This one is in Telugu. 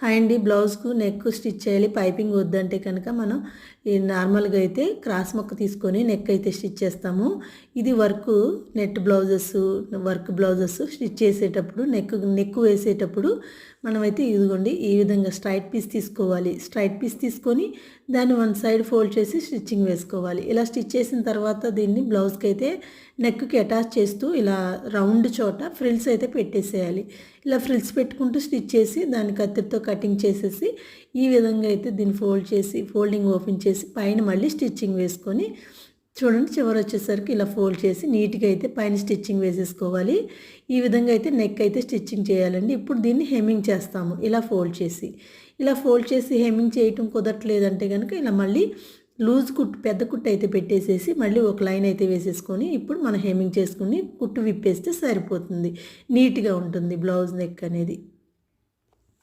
హాయ్ అండి. బ్లౌజ్కు నెక్ స్టిచ్ చేయాలి, పైపింగ్ వద్దంటే కనుక మనం ఈ నార్మల్గా అయితే క్రాస్ ముక్క తీసుకొని నెక్ అయితే స్టిచ్ చేస్తాము. ఇది నెట్ వర్క్ బ్లౌజెస్ స్టిచ్ చేసేటప్పుడు నెక్ వేసేటప్పుడు మనమైతే ఇదిగోండి ఈ విధంగా స్ట్రైట్ పీస్ తీసుకోవాలి. స్ట్రైట్ పీస్ తీసుకొని దాన్ని వన్ సైడ్ ఫోల్డ్ చేసి స్టిచ్చింగ్ వేసుకోవాలి. ఇలా స్టిచ్ చేసిన తర్వాత దీన్ని బ్లౌజ్కి అయితే నెక్కి అటాచ్ చేస్తూ ఇలా రౌండ్ చోట ఫ్రిల్స్ అయితే పెట్టేసేయాలి. ఇలా ఫ్రిల్స్ పెట్టుకుంటూ స్టిచ్ చేసి దాన్ని కత్తిరితో కటింగ్ చేసేసి ఈ విధంగా అయితే దీన్ని ఫోల్డింగ్ ఓపెన్ చేసి పైన మళ్ళీ స్టిచ్చింగ్ వేసుకొని చూడండి, చివరి వచ్చేసరికి ఇలా ఫోల్డ్ చేసి నీట్గా అయితే పైన స్టిచ్చింగ్ వేసేసుకోవాలి. ఈ విధంగా అయితే నెక్ అయితే స్టిచ్చింగ్ చేయాలండి. ఇప్పుడు దీన్ని హెమ్మింగ్ చేస్తాము. ఇలా ఫోల్డ్ చేసి హెమ్మింగ్ చేయటం కుదరట్లేదంటే కనుక ఇలా మళ్ళీ లూజ్ కుట్టు, పెద్ద కుట్టు అయితే పెట్టేసేసి మళ్ళీ ఒక లైన్ అయితే వేసేసుకొని ఇప్పుడు మనం హెమ్మింగ్ చేసుకుని కుట్టు విప్పేస్తే సరిపోతుంది. నీట్గా ఉంటుంది బ్లౌజ్ నెక్ అనేది.